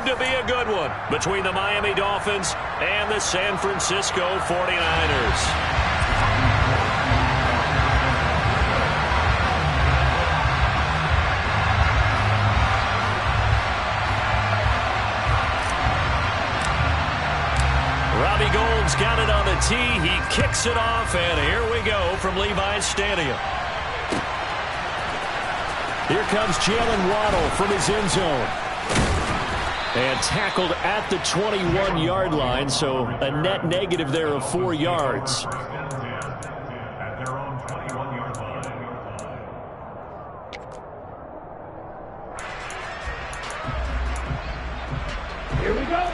To be a good one between the Miami Dolphins and the San Francisco 49ers. Robbie Gould's got it on the tee. He kicks it off, and here we go from Levi's Stadium. Here comes Jalen Waddle from his end zone. And tackled at the 21-yard line, so a net negative there of 4 yards. Here we go.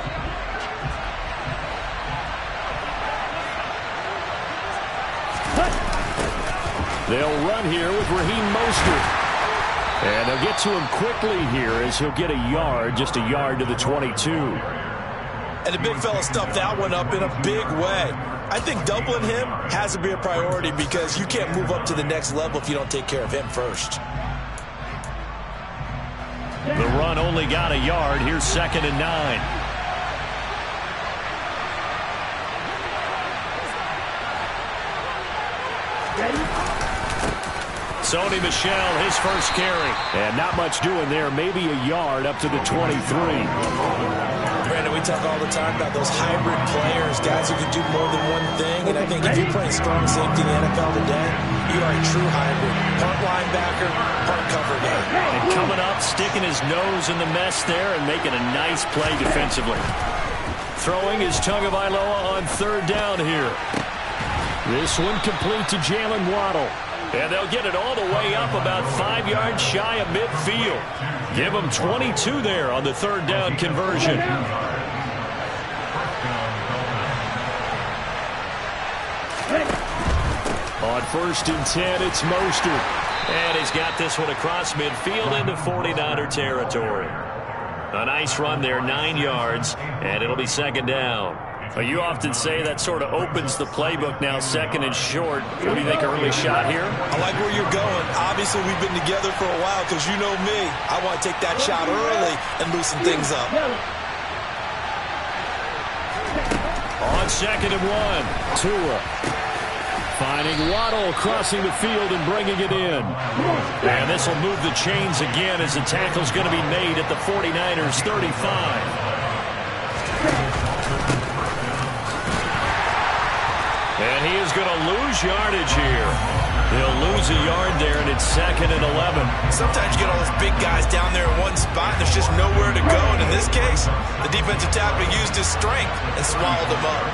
They'll run here with Raheem Mostert. And they'll get to him quickly here as he'll get a yard, just a yard to the 22. And the big fella stuffed that one up in a big way. I think doubling him has to be a priority because you can't move up to the next level if you don't take care of him first. The run only got a yard. Here's 2nd and 9. Sony Michel, his first carry. And not much doing there. Maybe a yard up to the 23. Brandon, we talk all the time about those hybrid players, guys who can do more than one thing. And I think if you're playing strong safety in the NFL today, you are a true hybrid. Part linebacker, part cover guy. And coming up, sticking his nose in the mess there and making a nice play defensively. Throwing is Tagovailoa on 3rd down here. This one complete to Jalen Waddle. And they'll get it all the way up about 5 yards shy of midfield. Give them 22 there on the 3rd down conversion. On 1st and 10, it's Mostert. And he's got this one across midfield into 49er territory. A nice run there, 9 yards, and it'll be 2nd down. You often say that sort of opens the playbook now, 2nd and short. What do you think, early shot here? I like where you're going. Obviously, we've been together for a while because you know me. I want to take that shot early and loosen things up. On 2nd and 1, Tua. Finding Waddle, crossing the field and bringing it in. And this will move the chains again as the tackle's going to be made at the 49ers 35. And he is going to lose yardage here. He'll lose a yard there, and it's 2nd and 11. Sometimes you get all those big guys down there in one spot, and there's just nowhere to go. And in this case, the defensive tackle used his strength and swallowed him up.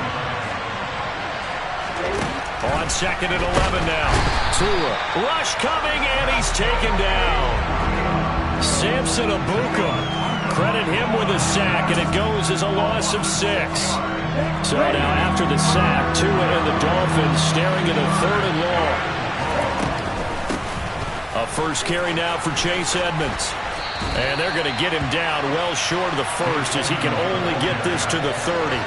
On 2nd and 11 now. Tua. Rush coming, and he's taken down. Samson Abuka. Credit him with a sack, and it goes as a loss of 6. So now after the sack, Tua and the Dolphins staring at a 3rd and long. A first carry now for Chase Edmonds. And they're going to get him down well short of the first as he can only get this to the 30.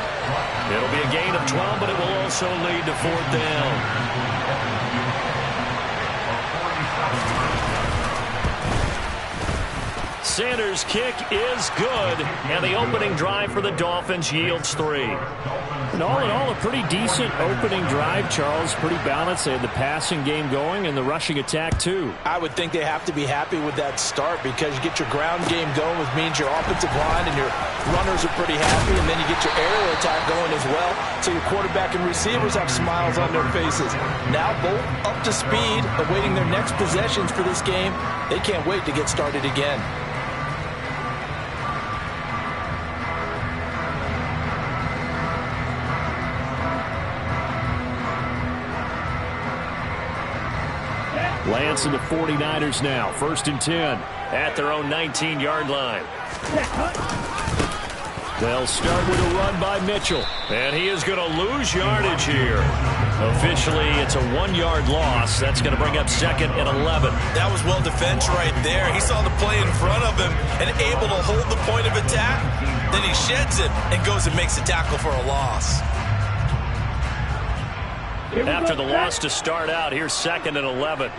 It'll be a gain of 12, but it will also lead to 4th down. Sanders' kick is good, and the opening drive for the Dolphins yields 3. And all in all, a pretty decent opening drive, Charles. Pretty balanced. They had the passing game going and the rushing attack, too. I would think they have to be happy with that start because you get your ground game going, which means your offensive line and your runners are pretty happy, and then you get your aerial attack going as well. So your quarterback and receivers have smiles on their faces. Now both up to speed, awaiting their next possessions for this game. They can't wait to get started again. Lance and the 49ers now. 1st and 10 at their own 19-yard line. They'll start with a run by Mitchell. And he is going to lose yardage here. Officially, it's a 1-yard loss. That's going to bring up 2nd and 11. That was well defense right there. He saw the play in front of him and able to hold the point of attack. Then he sheds it and goes and makes a tackle for a loss. After the loss to start out, here's 2nd and 11.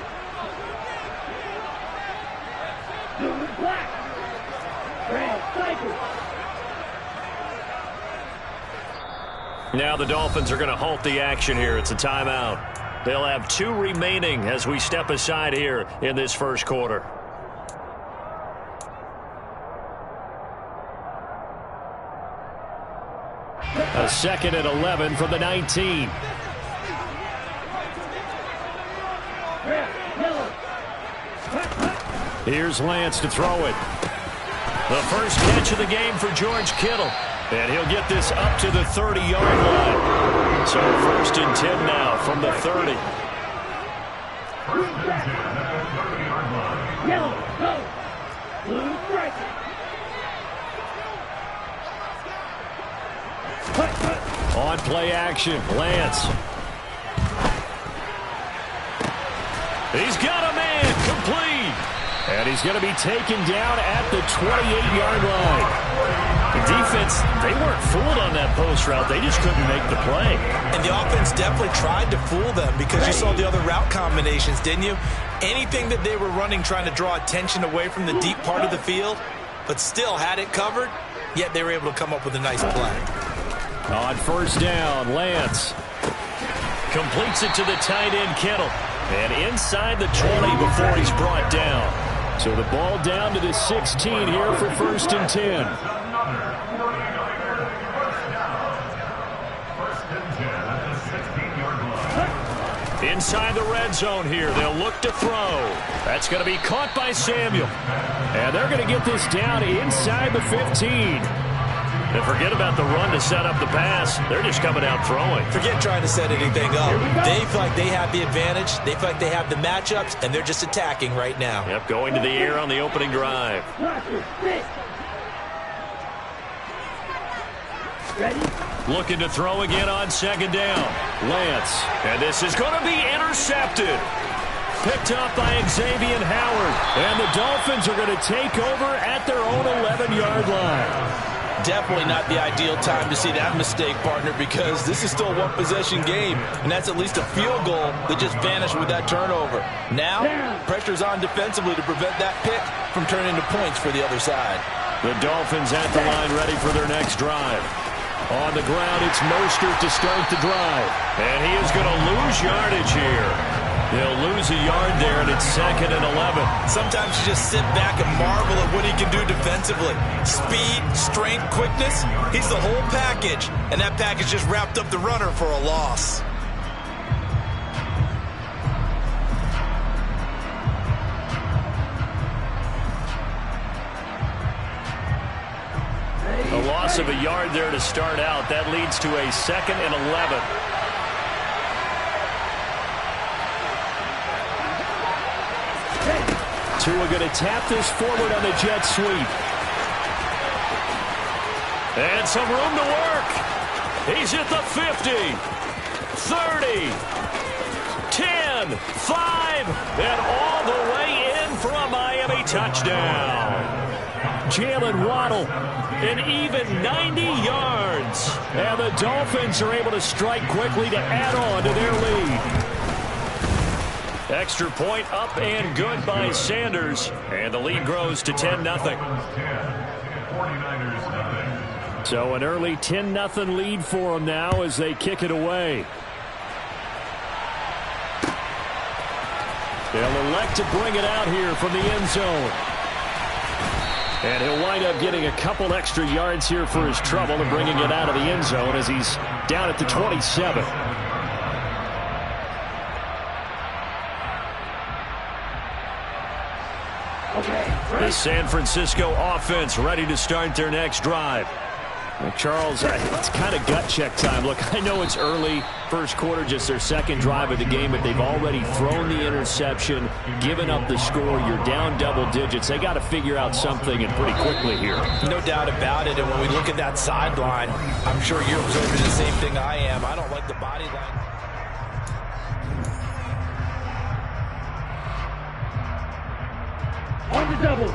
Now the Dolphins are going to halt the action here. It's a timeout. They'll have 2 remaining as we step aside here in this first quarter. A 2nd and 11 from the 19. Here's Lance to throw it. The first catch of the game for George Kittle. And he'll get this up to the 30-yard line. So 1st and 10 now from the 30. Yellow, go. Blue, strike. On play action, Lance. He's got a man, complete. And he's going to be taken down at the 28-yard line. The defense, they weren't fooled on that post route. They just couldn't make the play. And the offense definitely tried to fool them because you saw the other route combinations, didn't you? Anything that they were running trying to draw attention away from the deep part of the field, but still had it covered, yet they were able to come up with a nice play. On 1st down, Lance completes it to the tight end, Kittle. And inside the 20 before he's brought down. So the ball down to the 16 here for 1st and 10. Inside the red zone here. They'll look to throw. That's going to be caught by Samuel. And they're going to get this down inside the 15. And forget about the run to set up the pass. They're just coming out throwing. Forget trying to set anything up. They feel like they have the advantage. They feel like they have the matchups, and they're just attacking right now. Yep, going to the air on the opening drive. Looking to throw again on 2nd down. Lance. And this is going to be intercepted. Picked up by Xavier Howard. And the Dolphins are going to take over at their own 11-yard line. Definitely not the ideal time to see that mistake, partner, because this is still a one-possession game, and that's at least a field goal that just vanished with that turnover. Now, pressure's on defensively to prevent that pick from turning into points for the other side. The Dolphins at the line ready for their next drive. On the ground, it's Mostert to start the drive. And he is going to lose yardage here. He'll lose a yard there, and it's 2nd and 11. Sometimes you just sit back and marvel at what he can do defensively. Speed, strength, quickness, he's the whole package. And that package just wrapped up the runner for a loss. A loss of a yard there to start out. That leads to a 2nd and 11. Tua going to tap this forward on the jet sweep. And some room to work. He's at the 50, 30, 10, 5, and all the way in for a Miami touchdown. Jalen Waddle, an even 90 yards. And the Dolphins are able to strike quickly to add on to their lead. Extra point up and good by Sanders. And the lead grows to 10-0. So an early 10-0 lead for them now as they kick it away. They'll elect to bring it out here from the end zone. And he'll wind up getting a couple extra yards here for his trouble and bringing it out of the end zone as he's down at the 27. The San Francisco offense ready to start their next drive. Well, Charles, it's kind of gut check time. Look, I know it's early, first quarter, just their 2nd drive of the game, but they've already thrown the interception, given up the score. You're down double digits. They got to figure out something, and pretty quickly here. No doubt about it, and when we look at that sideline, I'm sure you're observing the same thing I am. I don't like the body line. On the double.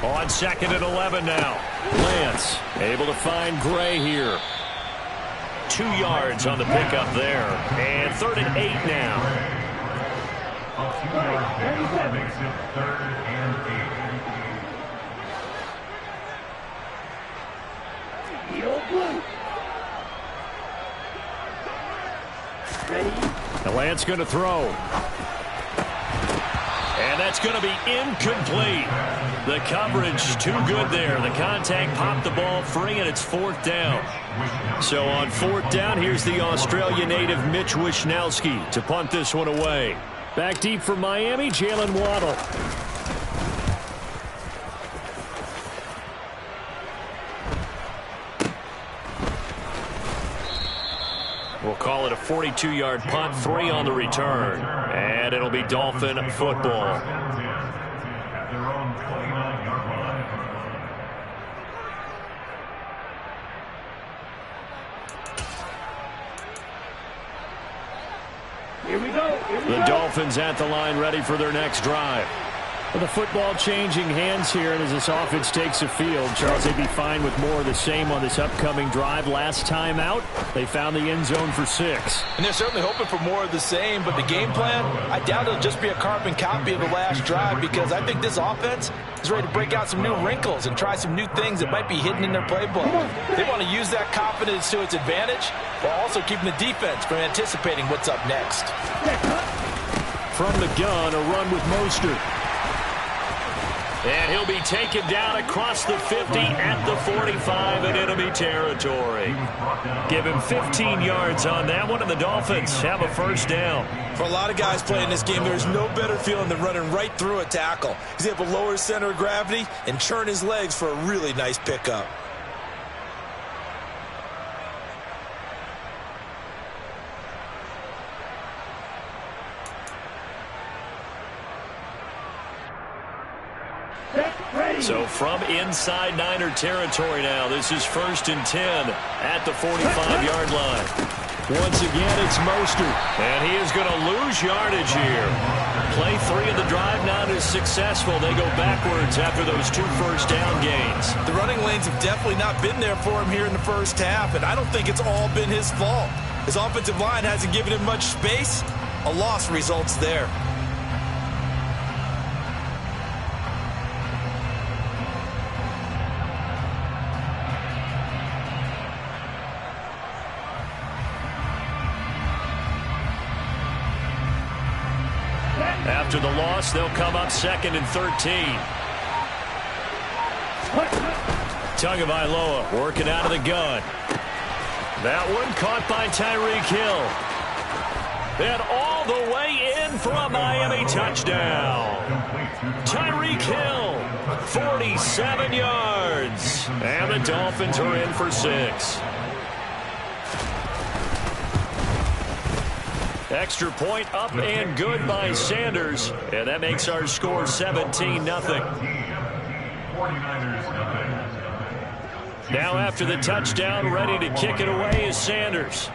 On 2nd and 11 now. Lance able to find Gray here. 2 yards on the pickup there. And 3rd and 8 now. The Lance going to throw. And that's going to be incomplete. The coverage too good there. The contact popped the ball free, and it's 4th down. So on 4th down, here's the Australia native Mitch Wishnowsky to punt this one away. Back deep for Miami, Jalen Waddle. We'll call it a 42-yard punt, 3 on the return. And it'll be Dolphin football. Here we go. The Dolphins at the line, ready for their next drive. Well, the football changing hands here, and as this offense takes the field, Charles, they'd be fine with more of the same on this upcoming drive. Last time out, they found the end zone for 6. And they're certainly hoping for more of the same, but the game plan, I doubt it'll just be a carbon copy of the last drive, because I think this offense is ready to break out some new wrinkles and try some new things that might be hidden in their playbook. They want to use that confidence to its advantage, while also keeping the defense from anticipating what's up next. From the gun, a run with Mostert. And he'll be taken down across the 50 at the 45 in enemy territory. Give him 15 yards on that one, and the Dolphins have a first down. For a lot of guys playing this game, there's no better feeling than running right through a tackle. He's able to lower his center of gravity and churn his legs for a really nice pickup. So from inside Niner territory now, this is 1st and 10 at the 45-yard line. Once again, it's Mostert, and he is going to lose yardage here. Play 3 of the drive not as successful. They go backwards after those 2 first down gains. The running lanes have definitely not been there for him here in the first half, and I don't think it's all been his fault. His offensive line hasn't given him much space. A loss results there. After the loss, they'll come up 2nd and 13. Tagovailoa working out of the gun. That one caught by Tyreek Hill. And all the way in for a Miami touchdown. Tyreek Hill, 47 yards. And the Dolphins are in for 6. Extra point up and good by Sanders. And that makes our score 17-0. Now after the touchdown, ready to kick it away is Sanders.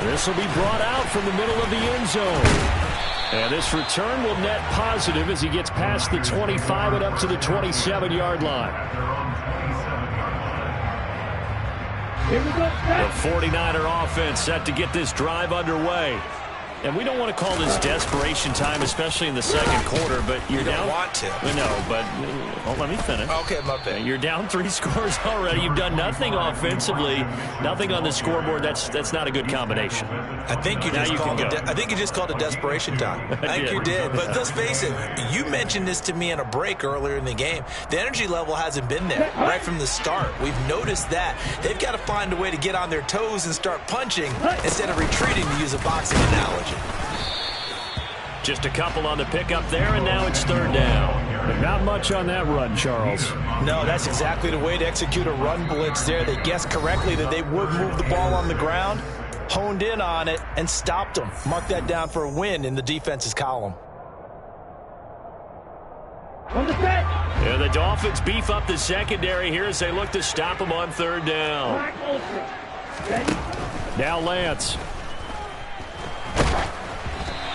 This will be brought out from the middle of the end zone. And this return will net positive as he gets past the 25 and up to the 27-yard line. Here we go. The 49er offense set to get this drive underway. And we don't want to call this desperation time, especially in the second quarter, but you're down. You don't want to. No, but let me finish. Okay, my bad. You're down 3 scores already. You've done nothing offensively, nothing on the scoreboard. That's not a good combination. I think you just called it desperation time. I think you did. But let's face it, you mentioned this to me in a break earlier in the game. The energy level hasn't been there right from the start. We've noticed that. They've got to find a way to get on their toes and start punching instead of retreating, to use a boxing analogy. Just a couple on the pickup there, and now it's 3rd down. But not much on that run, Charles. No, that's exactly the way to execute a run blitz there. They guessed correctly that they would move the ball on the ground, honed in on it, and stopped them. Mark that down for a win in the defense's column. On the set. And the Dolphins beef up the secondary here as they look to stop them on 3rd down. Black ultra. Ready? Now Lance.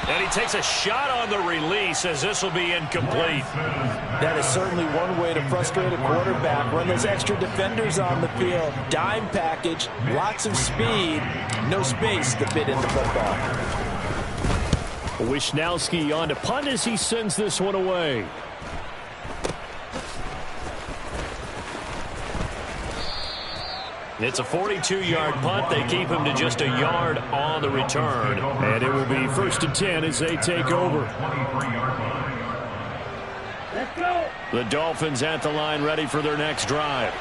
And he takes a shot on the release as this will be incomplete. That is certainly one way to frustrate a quarterback. Run those extra defenders on the field. Dime package, lots of speed, no space to fit into football. Wishnowsky on to punt as he sends this one away. It's a 42-yard punt. They keep him to just a yard on the return. And it will be 1st and 10 as they take over. Let's go. The Dolphins at the line ready for their next drive.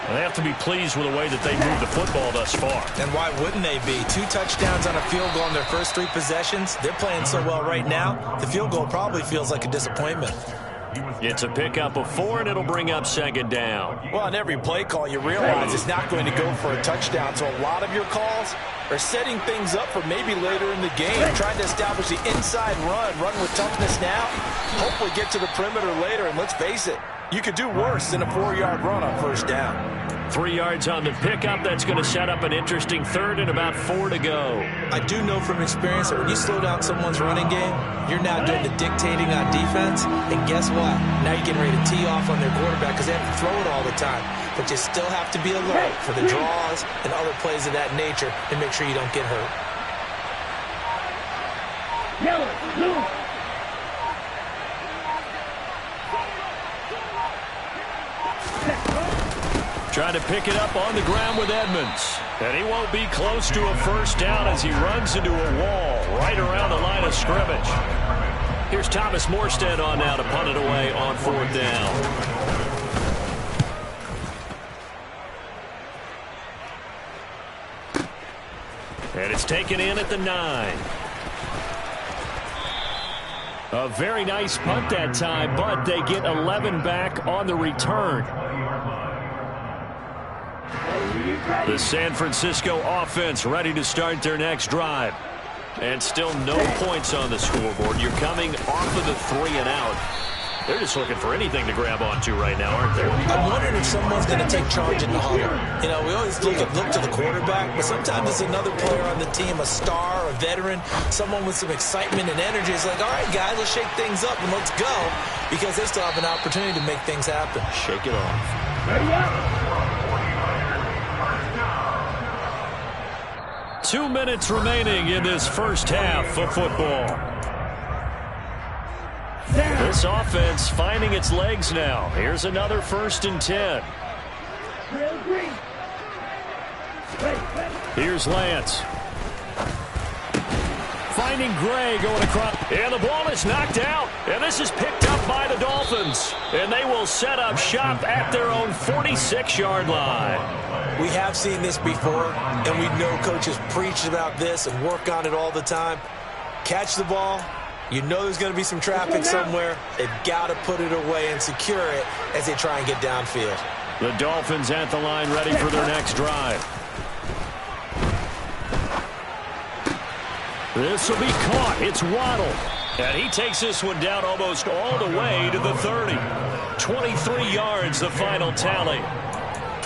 They have to be pleased with the way that they moved the football thus far. And why wouldn't they be? 2 touchdowns on a field goal in their first 3 possessions. They're playing so well right now, the field goal probably feels like a disappointment. It's a pickup of 4, and it'll bring up 2nd down. Well, on every play call, you realize it's not going to go for a touchdown. So a lot of your calls are setting things up for maybe later in the game, trying to establish the inside run with toughness now, hopefully get to the perimeter later. And let's face it, you could do worse than a 4-yard run on 1st down. 3 yards on the pickup. That's going to set up an interesting 3rd and about 4 to go. I do know from experience that when you slow down someone's running game, you're now doing the dictating on defense. And guess what? Now you're getting ready to tee off on their quarterback because they have to throw it all the time. But you still have to be alert for the draws and other plays of that nature and make sure you don't get hurt. Yellow, blue. Trying to pick it up on the ground with Edmonds. And he won't be close to a 1st down as he runs into a wall right around the line of scrimmage. Here's Thomas Morstead on now to punt it away on 4th down. And it's taken in at the 9. A very nice punt that time, but they get 11 back on the return. The San Francisco offense ready to start their next drive. And still no points on the scoreboard. You're coming off of the 3 and out. They're just looking for anything to grab onto right now, aren't they? I'm wondering if someone's going to take charge in the huddle. You know, we always look to the quarterback, but sometimes it's another player on the team, a star, a veteran, someone with some excitement and energy. It's like, all right, guys, let's shake things up and let's go, because they still have an opportunity to make things happen. Shake it off. Ready up. 2 minutes remaining in this first half of football. This offense finding its legs now. Here's another 1st and 10. Here's Lance. Finding Gray going across. And the ball is knocked out. And this is picked up by the Dolphins. And they will set up shop at their own 46-yard line. We have seen this before, and we know coaches preach about this and work on it all the time. Catch the ball. You know there's going to be some traffic somewhere. They've got to put it away and secure it as they try and get downfield. The Dolphins at the line ready for their next drive. This will be caught. It's Waddle. And he takes this one down almost all the way to the 30. 23 yards, the final tally.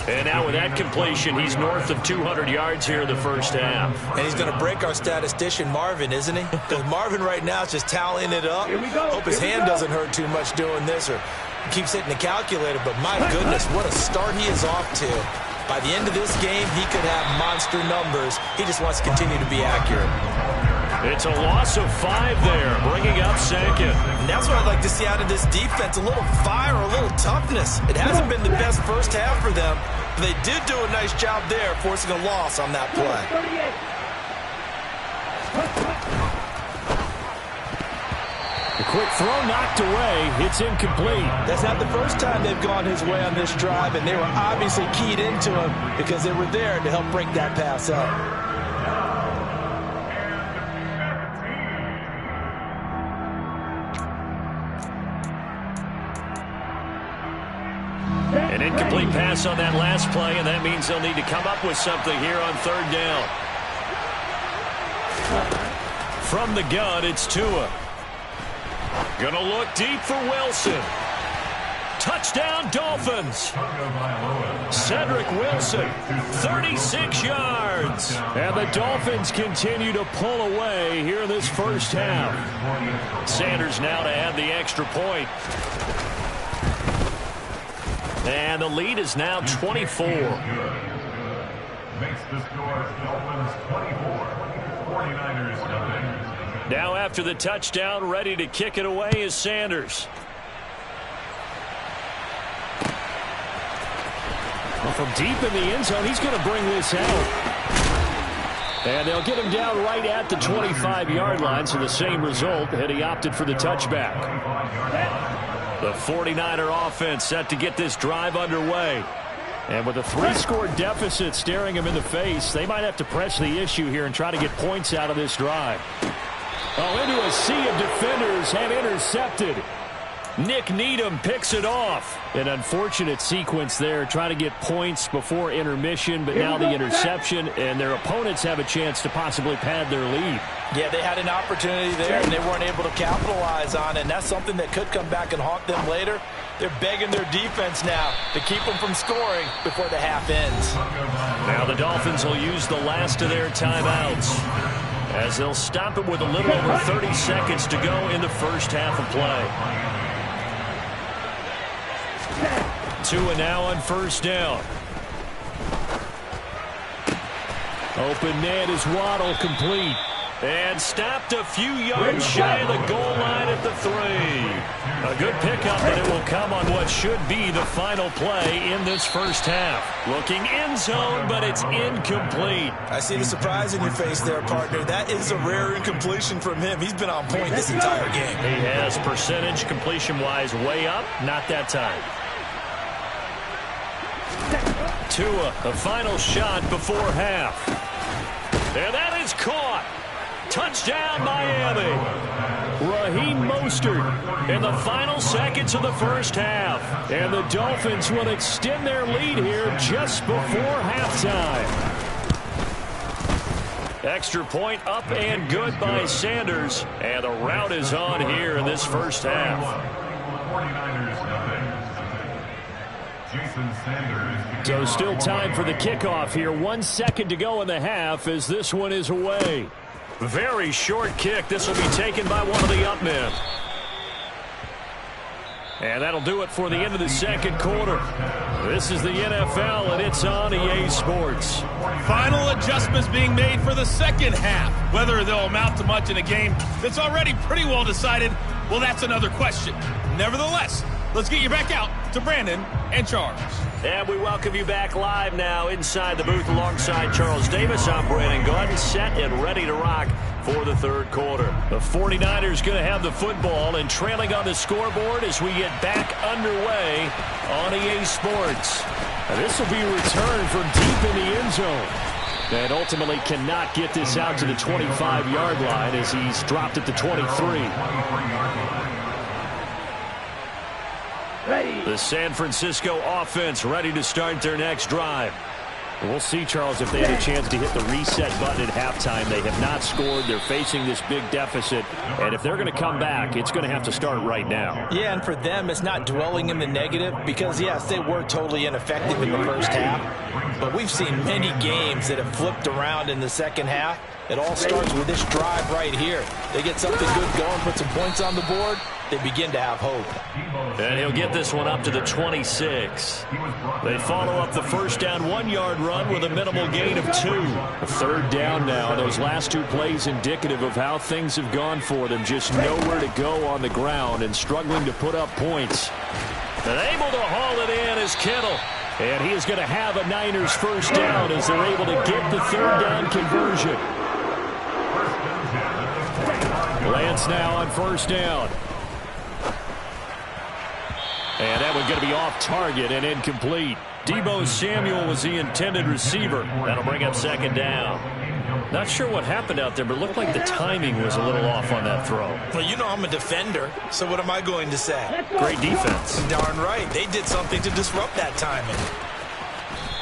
And now with that completion, he's north of 200 yards here in the first half. And he's going to break our statistician, Marvin, isn't he? Because Marvin right now is just tallying it up. Hope his hand doesn't hurt too much doing this or keeps hitting the calculator. But my goodness, what a start he is off to. By the end of this game, he could have monster numbers. He just wants to continue to be accurate. It's a loss of 5 there, bringing up 2nd. And that's what I'd like to see out of this defense, a little fire, a little toughness. It hasn't been the best first half for them, but they did do a nice job there, forcing a loss on that play. A quick throw knocked away. It's incomplete. That's not the first time they've gone his way on this drive, and they were obviously keyed into him because they were there to help break that pass up. An incomplete pass on that last play, and that means they'll need to come up with something here on 3rd down. From the gun, it's Tua. Gonna look deep for Wilson. Touchdown, Dolphins. Cedric Wilson, 36 yards. And the Dolphins continue to pull away here in this first half. Sanders now to add the extra point. And the lead is now 24. Makes the score Dolphins 24, 49ers 9. Now after the touchdown, ready to kick it away is Sanders. Well, from deep in the end zone, he's going to bring this out. And they'll get him down right at the 25-yard line, so the same result, and he opted for the touchback. The 49er offense set to get this drive underway. And with a 3-score deficit staring him in the face, they might have to press the issue here and try to get points out of this drive. Oh, into a sea of defenders and intercepted. Nick Needham picks it off. An unfortunate sequence there, trying to get points before intermission, but now the interception, and their opponents have a chance to possibly pad their lead. Yeah, they had an opportunity there, and they weren't able to capitalize on it, and that's something that could come back and haunt them later. They're begging their defense now to keep them from scoring before the half ends. Now the Dolphins will use the last of their timeouts, as they'll stop it with a little over 30 seconds to go in the first half of play. Tua now on first down. Open man is Waddle, complete. And stopped a few yards shy of the goal line at the 3. A good pickup, but it will come on what should be the final play in this first half. Looking end zone, but it's incomplete. I see the surprise in your face there, partner. That is a rare incompletion from him. He's been on point this entire game. He has percentage completion-wise way up, not that time. Tua, a final shot before half. And that is caught. Touchdown, Miami. Raheem Mostert in the final seconds of the first half. And the Dolphins will extend their lead here just before halftime. Extra point up and good by Sanders. And the rout is on here in this first half. 49ers nothing. Jason Sanders. So still time for the kickoff here. 1 second to go in the half as this one is away. Very short kick. This will be taken by one of the up men. And that'll do it for the end of the second quarter. This is the NFL, and it's on EA Sports. Final adjustments being made for the second half. Whether they'll amount to much in a game that's already pretty well decided, well, that's another question. Nevertheless, let's get you back out to Brandon and Charles. And we welcome you back live now inside the booth alongside Charles Davis. I'm Brandon Gordon, set and ready to rock for the third quarter. The 49ers going to have the football and trailing on the scoreboard as we get back underway on EA Sports. Now this will be a return from deep in the end zone. And ultimately cannot get this out to the 25-yard line as he's dropped at the 23. Ready. The San Francisco offense ready to start their next drive. We'll see, Charles, if they had a chance to hit the reset button at halftime. They have not scored. They're facing this big deficit. And if they're going to come back, it's going to have to start right now. Yeah, and for them, it's not dwelling in the negative because, yes, they were totally ineffective in the first half. But we've seen many games that have flipped around in the second half. It all starts with this drive right here. They get something good going, put some points on the board, they begin to have hope. And he'll get this one up to the 26. They follow up the first down 1-yard run with a minimal gain of 2. A third down now. Those last two plays indicative of how things have gone for them. Just nowhere to go on the ground and struggling to put up points. And able to haul it in is Kittle. And he is going to have a Niners first down as they're able to get the third down conversion. Lance now on first down. And that one's going to be off target and incomplete. Deebo Samuel was the intended receiver. That'll bring up second down. Not sure what happened out there, but it looked like the timing was a little off on that throw. Well, you know I'm a defender, so what am I going to say? Great defense. Darn right. They did something to disrupt that timing.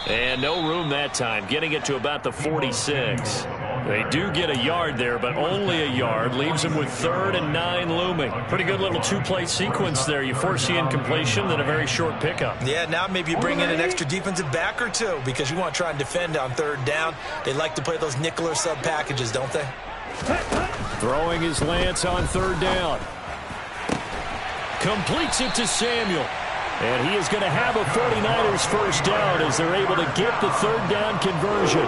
And no room that time, getting it to about the 46. They do get a yard there, but only a yard. Leaves them with 3rd and 9 looming. Pretty good little two-play sequence there. You force the incompletion, then a very short pickup. Yeah, now maybe you bring in an extra defensive back or two because you want to try and defend on third down. They like to play those nickel or sub packages, don't they? Throwing his Lance on third down. Completes it to Samuel. And he is going to have a 49ers first down as they're able to get the third down conversion.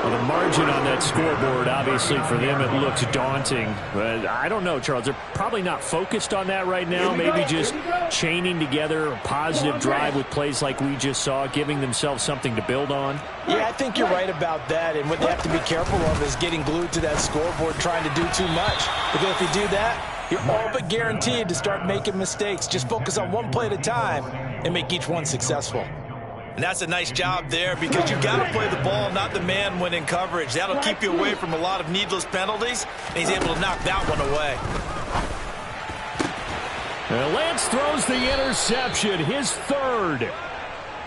Well, the margin on that scoreboard, obviously, for them, it looks daunting. But I don't know, Charles. They're probably not focused on that right now. Maybe just chaining together a positive drive with plays like we just saw, giving themselves something to build on. Yeah, I think you're right about that. And what they have to be careful of is getting glued to that scoreboard, trying to do too much. Because if you do that, you're all but guaranteed to start making mistakes. Just focus on one play at a time and make each one successful. And that's a nice job there because you've got to play the ball, not the man when in coverage. That'll keep you away from a lot of needless penalties, and he's able to knock that one away. And Lance throws the interception, his third.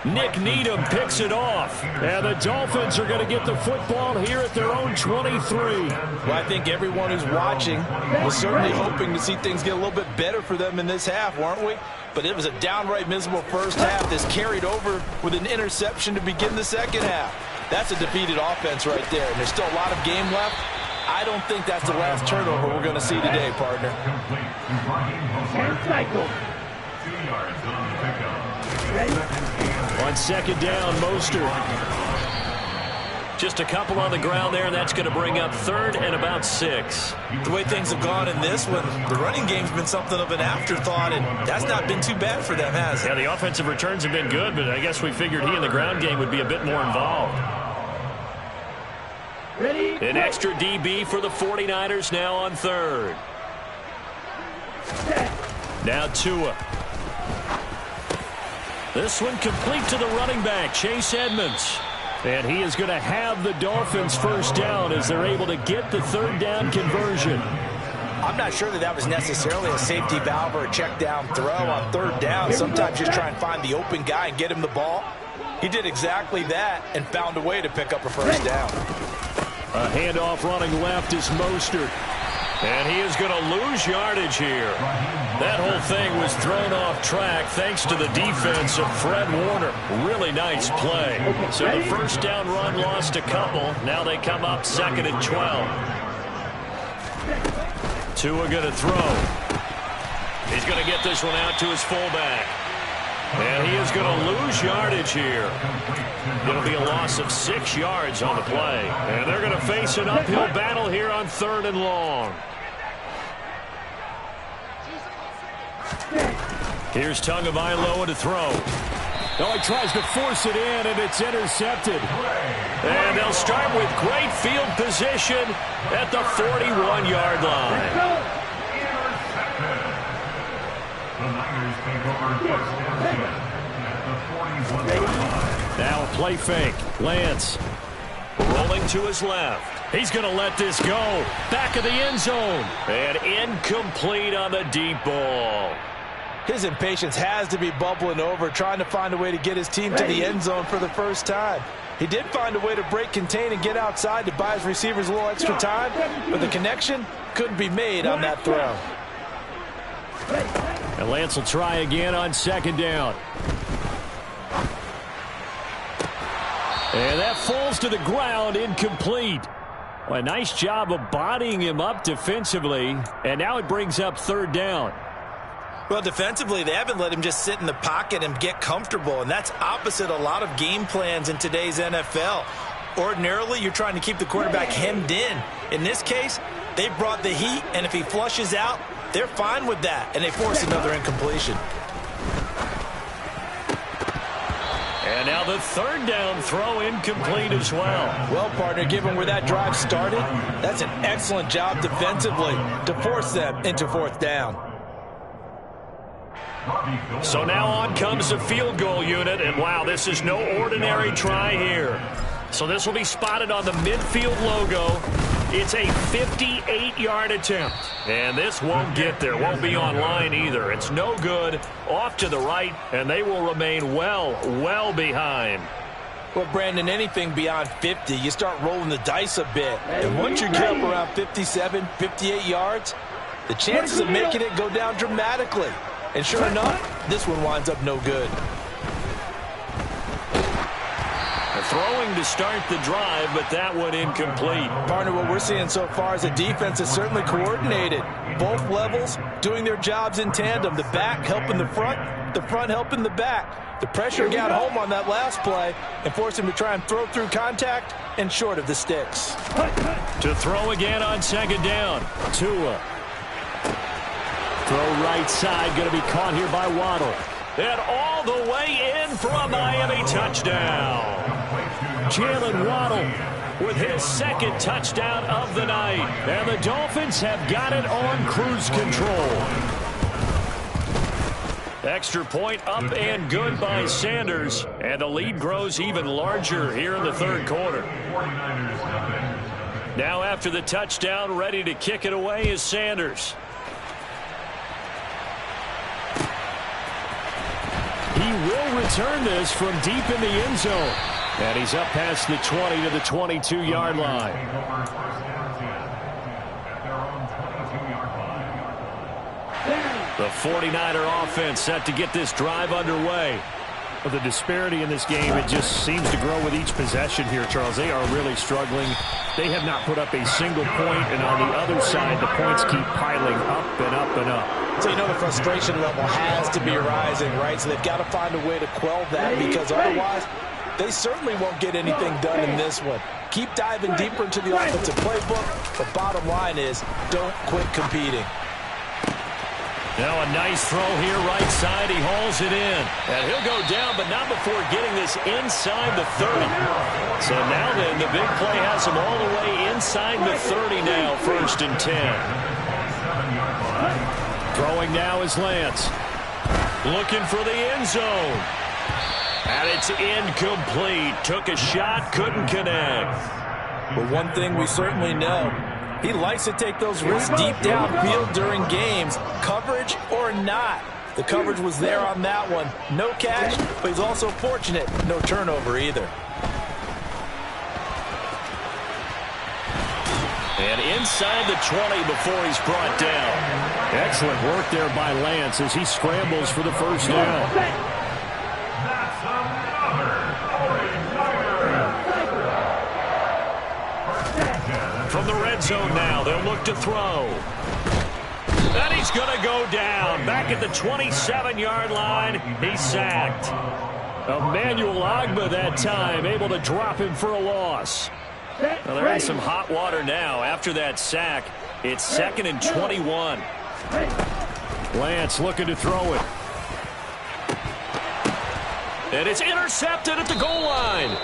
Nick Needham picks it off. And the Dolphins are going to get the football here at their own 23. Well, I think everyone who's watching was certainly hoping to see things get a little bit better for them in this half, weren't we? But it was a downright miserable first half that's carried over with an interception to begin the second half. That's a defeated offense right there, and there's still a lot of game left. I don't think that's the last turnover we're going to see today, partner. And cycle. 2 yards on the pickup. On second down, Mostert. Just a couple on the ground there, and that's going to bring up third and about 6. The way things have gone in this one, the running game's been something of an afterthought, and that's not been too bad for them, has it? Yeah, the offensive returns have been good, but I guess we figured he in the ground game would be a bit more involved. Ready? An extra DB for the 49ers now on third. Now Tua. This one complete to the running back, Chase Edmonds. And he is going to have the Dolphins first down as they're able to get the third down conversion. I'm not sure that was necessarily a safety valve or a check down throw on third down. Sometimes just try and find the open guy and get him the ball. He did exactly that and found a way to pick up a first down. A handoff running left is Mostert. And he is going to lose yardage here. That whole thing was thrown off track thanks to the defense of Fred Warner. Really nice play. So the first down run lost a couple. Now they come up second and 12. Tua going to throw. He's going to get this one out to his fullback. And he is going to lose yardage here. Going to be a loss of 6 yards on the play. And they're going to face an uphill battle here on third and long. Here's Tagovailoa to throw. Oh, he tries to force it in, and it's intercepted. And they'll start with great field position at the 41-yard line. The Niners take over first down at the 41-yard line. Now a play fake. Lance rolling to his left. He's going to let this go. Back of the end zone. And incomplete on the deep ball. His impatience has to be bubbling over, trying to find a way to get his team to the end zone for the first time. He did find a way to break contain and get outside to buy his receivers a little extra time, but the connection couldn't be made on that throw. And Lance will try again on second down. And that falls to the ground, incomplete. Well, a nice job of bodying him up defensively, and now it brings up third down. Well, defensively, they haven't let him just sit in the pocket and get comfortable, and that's opposite a lot of game plans in today's NFL. Ordinarily, you're trying to keep the quarterback hemmed in. In this case, they brought the heat, and if he flushes out, they're fine with that, and they force another incompletion. And now the third down throw incomplete as well. Well, partner, given where that drive started, that's an excellent job defensively to force them into fourth down. So now on comes the field goal unit, and wow, this is no ordinary try here. So this will be spotted on the midfield logo. It's a 58-yard attempt, and this won't get there, won't be online either. It's no good, off to the right, and they will remain well behind. Well, Brandon, anything beyond 50, you start rolling the dice a bit. And once you get up around 57, 58 yards, the chances of making it go down dramatically. And sure enough, this one winds up no good. Throwing to start the drive, but that one incomplete. Partner, what we're seeing so far is a defense that's certainly coordinated. Both levels doing their jobs in tandem. The back helping the front helping the back. The pressure got home on that last play and forced him to try and throw through contact. and short of the sticks. To throw again on second down. Tua. Throw right side, going to be caught here by Waddle. And all the way in for a Miami touchdown. Jalen Waddle with his second touchdown of the night. And the Dolphins have got it on cruise control. Extra point up and good by Sanders. And the lead grows even larger here in the third quarter. Now after the touchdown, ready to kick it away is Sanders. He will return this from deep in the end zone. And he's up past the 20 to the 22-yard line. The 49er offense set to get this drive underway. Well, the disparity in this game, it just seems to grow with each possession here, Charles. They are really struggling. They have not put up a single point, and on the other side, the points keep piling up and up and up. So you know the frustration level has to be rising, right? So they've got to find a way to quell that, because otherwise they certainly won't get anything done in this one. Keep diving deeper into the offensive playbook. The bottom line is don't quit competing. Now a nice throw here right side. He hauls it in. And he'll go down, but not before getting this inside the 30. So now then, the big play has him all the way inside the 30 now, 1st and 10. Throwing now is Lance. Looking for the end zone. And it's incomplete. Took a shot, couldn't connect. But one thing we certainly know, he likes to take those risks deep downfield during games, coverage or not. The coverage was there on that one. No catch, but he's also fortunate. No turnover either. And inside the 20 before he's brought down. Excellent work there by Lance as he scrambles for the first down. From the red zone now, they'll look to throw. And he's going to go down. Back at the 27-yard line, he's sacked. Emmanuel Ogbah that time, able to drop him for a loss. Well, they're in some hot water now. After that sack, it's 2nd and 21. Lance looking to throw it. And it's intercepted at the goal line.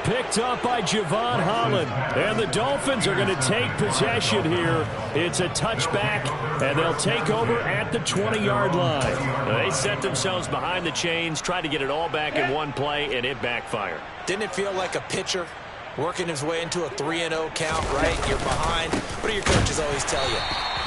Picked up by Javon Holland. And the Dolphins are going to take possession here. It's a touchback, and they'll take over at the 20-yard line. They set themselves behind the chains, tried to get it all back in one play, and it backfired. Didn't it feel like a pitcher working his way into a 3-0 count, right? You're behind. What do your coaches always tell you?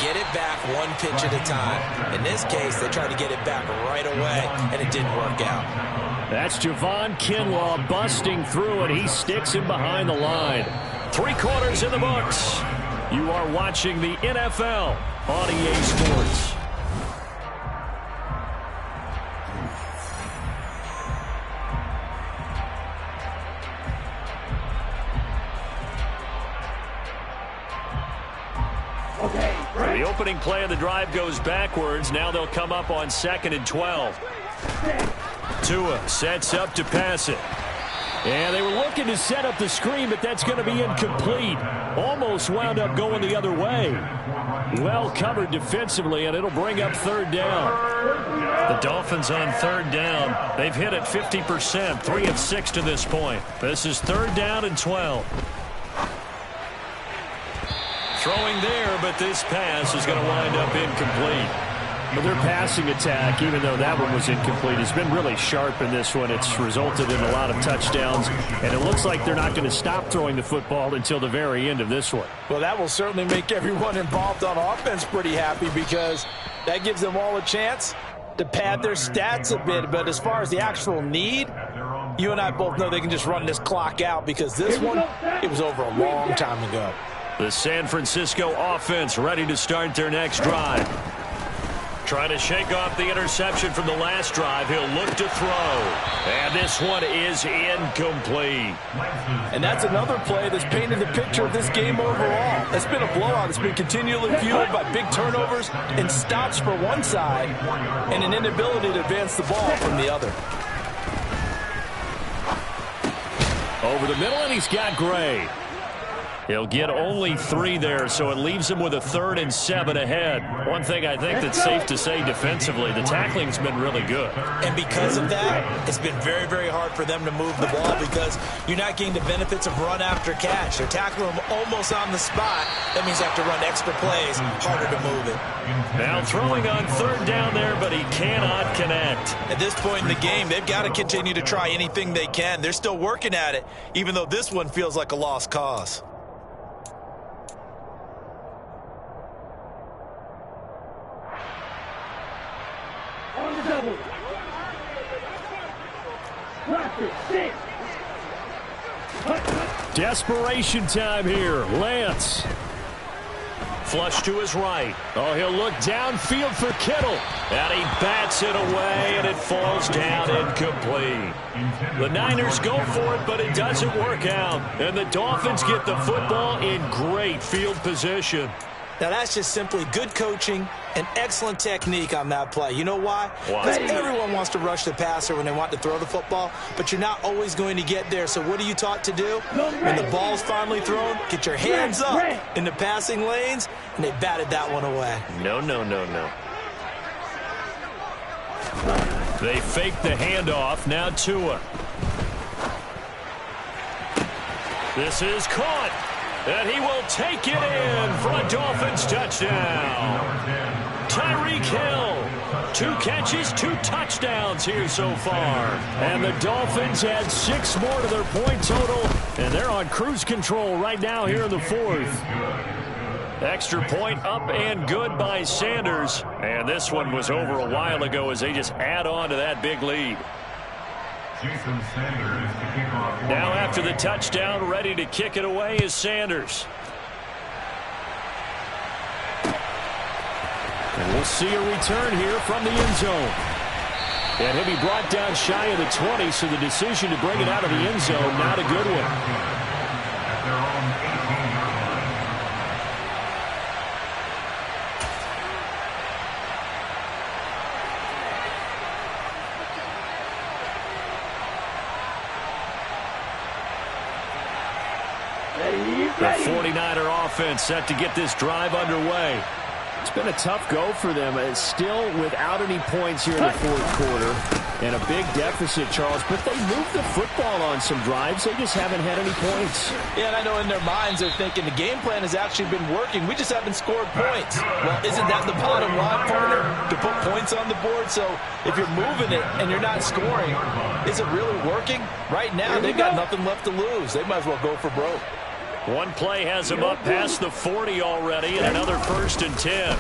Get it back one pitch at a time. In this case, they tried to get it back right away, and it didn't work out. That's Javon Kinlaw busting through, and he sticks him behind the line. 3 quarters in the books. You are watching the NFL on EA Sports. The opening play of the drive goes backwards. Now they'll come up on 2nd and 12. Tua sets up to pass it. And they were looking to set up the screen, but that's going to be incomplete. Almost wound up going the other way. Well covered defensively, and it'll bring up 3rd down. The Dolphins on 3rd down. They've hit it 50%, 3 of 6 to this point. This is 3rd down and 12. Throwing there, but this pass is going to wind up incomplete. But their passing attack, even though that one was incomplete, has been really sharp in this one. It's resulted in a lot of touchdowns, and it looks like they're not going to stop throwing the football until the very end of this one. Well, that will certainly make everyone involved on offense pretty happy, because that gives them all a chance to pad their stats a bit. But as far as the actual need, you and I both know they can just run this clock out, because this one, it was over a long time ago. The San Francisco offense ready to start their next drive. Trying to shake off the interception from the last drive. He'll look to throw. And this one is incomplete. And that's another play that's painted the picture of this game overall. It's been a blowout. It's been continually fueled by big turnovers and stops for one side and an inability to advance the ball from the other. Over the middle, and he's got Gray. He'll get only 3 there, so it leaves him with a 3rd and 7 ahead. One thing I think that's safe to say defensively, the tackling's been really good. And because of that, it's been very, very hard for them to move the ball because you're not getting the benefits of run after catch. They're tackling them almost on the spot. That means they have to run extra plays, harder to move it. Now throwing on 3rd down there, but he cannot connect. At this point in the game, they've got to continue to try anything they can. They're still working at it, even though this one feels like a lost cause. Desperation time here. Lance. Flush to his right. Oh, he'll look downfield for Kittle. And he bats it away, and it falls down incomplete. The Niners go for it, but it doesn't work out. And the Dolphins get the football in great field position. Now, that's just simply good coaching and excellent technique on that play. You know why? Because everyone wants to rush the passer when they want to throw the football, but you're not always going to get there. So what are you taught to do? When the ball's finally thrown, get your hands up in the passing lanes, and they batted that one away. No. They fake the handoff. Now Tua. This is caught. And he will take it in for a Dolphins touchdown. Tyreek Hill. 2 catches, 2 touchdowns here so far. And the Dolphins had 6 more to their point total. And they're on cruise control right now here in the 4th. Extra point up and good by Sanders. And this one was over a while ago as they just add on to that big lead. Now after the touchdown, ready to kick it away is Sanders. And we'll see a return here from the end zone. And he'll be brought down shy of the 20, so the decision to bring it out of the end zone, not a good one. The 49er offense set to get this drive underway. It's been a tough go for them. It's still without any points here in the 4th quarter. And a big deficit, Charles. But they moved the football on some drives. They just haven't had any points. Yeah, and I know in their minds they're thinking the game plan has actually been working. We just haven't scored points. Well, isn't that the bottom line, partner? To put points on the board? So if you're moving it and you're not scoring, is it really working? Right now, they've got nothing left to lose. They might as well go for broke. One play has him up past the 40 already, and another 1st and 10.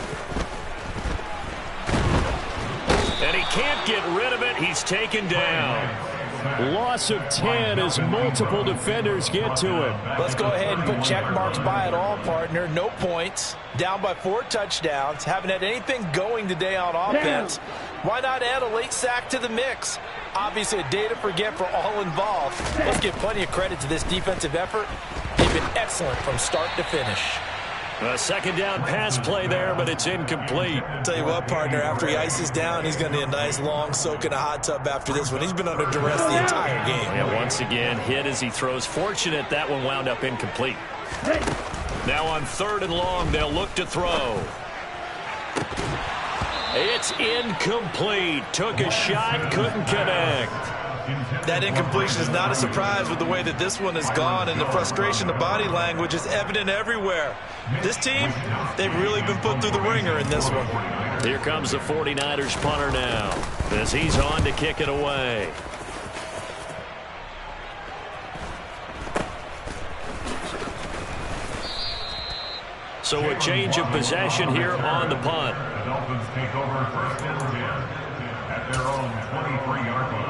And he can't get rid of it. He's taken down. Loss of 10 as multiple defenders get to him. Let's go ahead and put check marks by it all, partner. No points. Down by 4 touchdowns. Haven't had anything going today on offense. Why not add a late sack to the mix? Obviously a day to forget for all involved. Let's give plenty of credit to this defensive effort. They've been excellent from start to finish. A 2nd down pass play there, but it's incomplete. Tell you what, partner, after he ices down, he's going to need a nice long soak in a hot tub after this one. He's been under duress the entire game. Yeah, once again, hit as he throws. Fortunate that one wound up incomplete. Now on 3rd and long, they'll look to throw. It's incomplete. Took a shot, couldn't connect. That incompletion is not a surprise with the way that this one has gone, and the frustration, the body language is evident everywhere. This team, they've really been put through the ringer in this one. Here comes the 49ers punter now as he's on to kick it away. So a change of possession here on the punt. The Dolphins take over 1st and 10 at their own 23-yard line.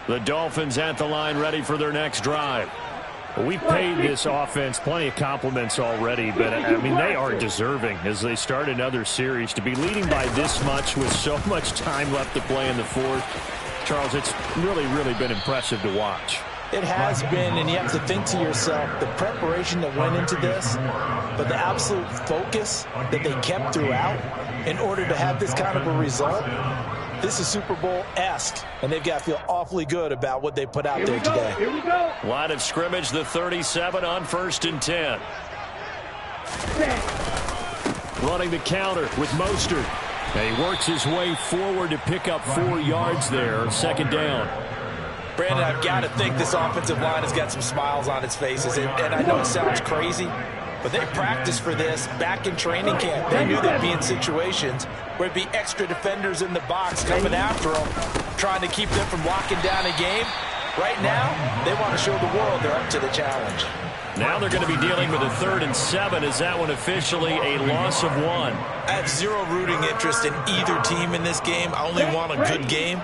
The Dolphins at the line, ready for their next drive. We've paid this offense plenty of compliments already, but, I mean, they are deserving as they start another series. To be leading by this much with so much time left to play in the 4th, Charles, it's really, really been impressive to watch. It has been, and you have to think to yourself, the preparation that went into this, but the absolute focus that they kept throughout in order to have this kind of a result. This is Super Bowl-esque, and they've got to feel awfully good about what they put out there today. Here we go. Line of scrimmage, the 37 on 1st and 10. Running the counter with Mostert. And he works his way forward to pick up 4 yards there, 2nd down. Brandon, I've got to think this offensive line has got some smiles on its faces. And I know it sounds crazy, but they practiced for this back in training camp. They knew they'd be in situations where it'd be extra defenders in the box coming after them, trying to keep them from locking down a game. Right now, they want to show the world they're up to the challenge. Now they're going to be dealing with a 3rd and 7. Is that one officially a loss of 1? I have zero rooting interest in either team in this game. I only want a good game.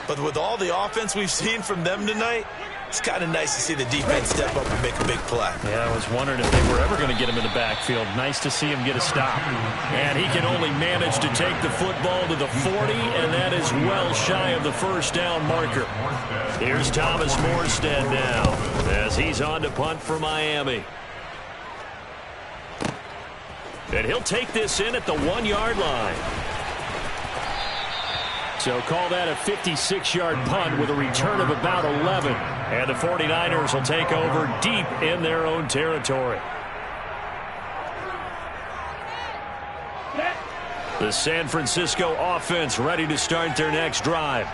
But with all the offense we've seen from them tonight, it's kind of nice to see the defense step up and make a big play. Yeah, I was wondering if they were ever going to get him in the backfield. Nice to see him get a stop. And he can only manage to take the football to the 40, and that is well shy of the 1st down marker. Here's Thomas Morstead now as he's on to punt for Miami. And he'll take this in at the 1-yard line. So call that a 56-yard punt with a return of about 11. And the 49ers will take over deep in their own territory. The San Francisco offense ready to start their next drive.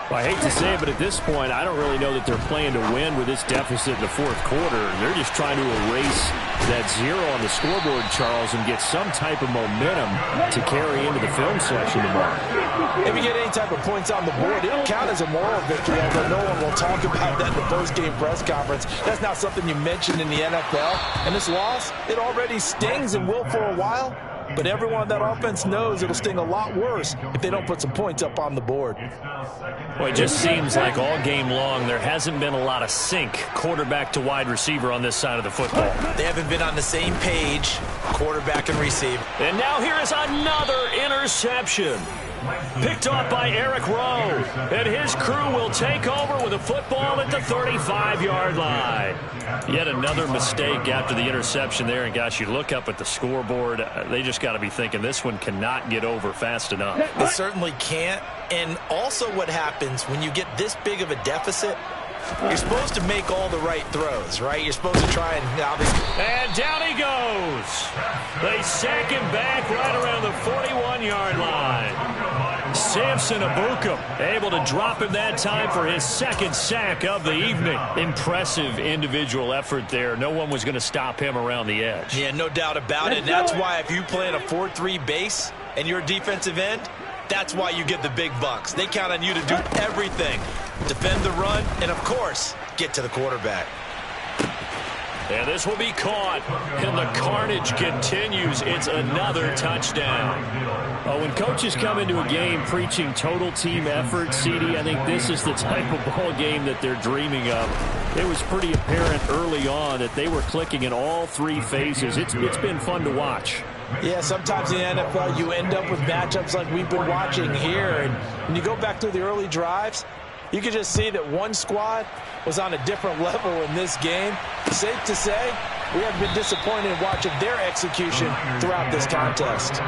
Well, I hate to say it, but at this point, I don't really know that they're playing to win with this deficit in the 4th quarter. They're just trying to erase that 0 on the scoreboard, Charles, and get some type of momentum to carry into the film session tomorrow. If you get any type of points on the board, it'll count as a moral victory, although no one will talk about that in the post-game press conference. That's not something you mentioned in the NFL. And this loss, it already stings and will for a while. But everyone on that offense knows it'll sting a lot worse if they don't put some points up on the board. Well, it just seems like all game long there hasn't been a lot of sync quarterback to wide receiver on this side of the football. They haven't been on the same page, quarterback and receiver. And now here is another interception. Picked off by Eric Rowe. And his crew will take over with a football at the 35-yard line. Yet another mistake after the interception there. And, gosh, you look up at the scoreboard, they just got to be thinking this one cannot get over fast enough. It certainly can't. And also what happens when you get this big of a deficit, you're supposed to make all the right throws, right? You're supposed to try and obviously. And down he goes. They sack him back right around the 41-yard line. Samson Ebukam able to drop him that time for his 2nd sack of the evening. Impressive individual effort there. No one was going to stop him around the edge. Yeah, no doubt about it. And that's why if you play in a 4-3 base and you're a defensive end, that's why you get the big bucks. They count on you to do everything. Defend the run and, of course, get to the quarterback. And this will be caught. And the carnage continues. It's another touchdown. When coaches come into a game preaching total team effort, CD, I think this is the type of ball game that they're dreaming of. It was pretty apparent early on that they were clicking in all 3 phases. It's been fun to watch. Yeah, sometimes in the NFL you end up with matchups like we've been watching here. And when you go back through the early drives, you can just see that one squad was on a different level in this game. Safe to say, we have been disappointed in watching their execution throughout this contest.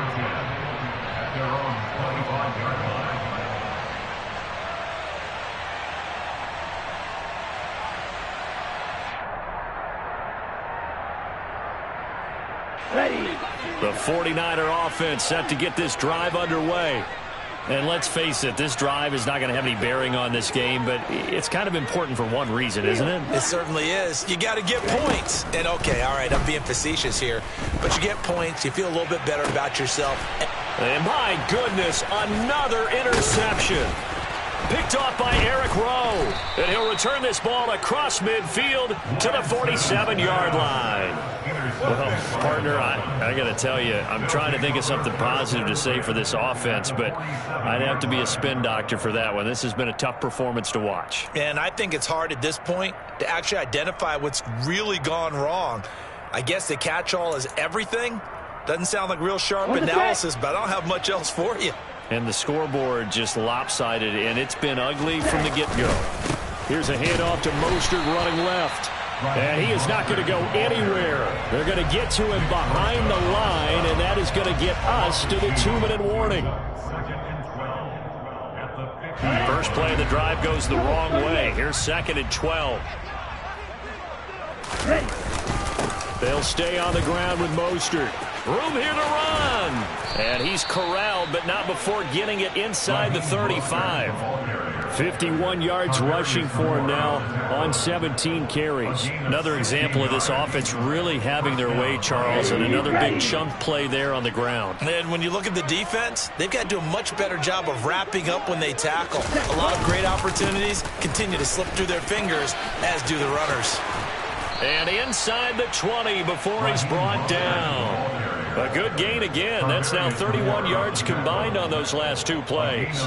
The 49er offense set to get this drive underway. And let's face it, this drive is not going to have any bearing on this game, but it's kind of important for one reason, isn't it? It certainly is. You got to get points. And, okay, all right, I'm being facetious here. But you get points, you feel a little bit better about yourself. And my goodness, another interception. Picked off by Eric Rowe. And he'll return this ball across midfield to the 47-yard line. Well, partner, I got to tell you, I'm trying to think of something positive to say for this offense, but I'd have to be a spin doctor for that one. This has been a tough performance to watch. And I think it's hard at this point to actually identify what's really gone wrong. I guess the catch-all is everything. Doesn't sound like real sharp analysis, but I don't have much else for you. And the scoreboard just lopsided, and it's been ugly from the get-go. Here's a handoff to Mostert running left. And he is not going to go anywhere. They're going to get to him behind the line, and that is going to get us to the 2-minute warning. first play of the drive goes the wrong way. Here's 2nd and 12. They'll stay on the ground with Mostert. Room here to run. And he's corralled, but not before getting it inside the 35. 51 yards rushing for him now on 17 carries. Another example of this offense really having their way, Charles, and another big chunk play there on the ground. And when you look at the defense, they've got to do a much better job of wrapping up when they tackle. A lot of great opportunities continue to slip through their fingers, as do the runners. And inside the 20 before he's brought down. A good gain again. That's now 31 yards combined on those last 2 plays.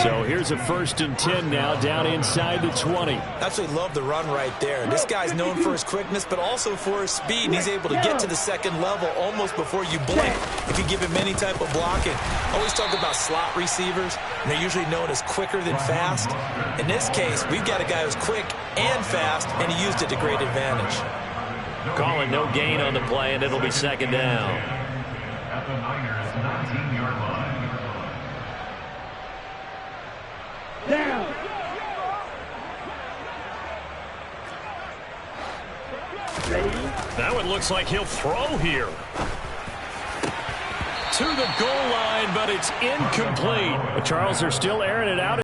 So here's a 1st and 10 now down inside the 20. Absolutely love the run right there. This guy's known for his quickness, but also for his speed. And he's able to get to the 2nd level almost before you blink if you give him any type of blocking. Always talk about slot receivers, and they're usually known as quicker than fast. In this case, we've got a guy who's quick and fast, and he used it to great advantage. Calling no gain on the play, and it'll be 2nd down. At the Niners' 19-yard line. Down. Now it looks like he'll throw here. To the goal line, but it's incomplete. Charles, they're still airing it out.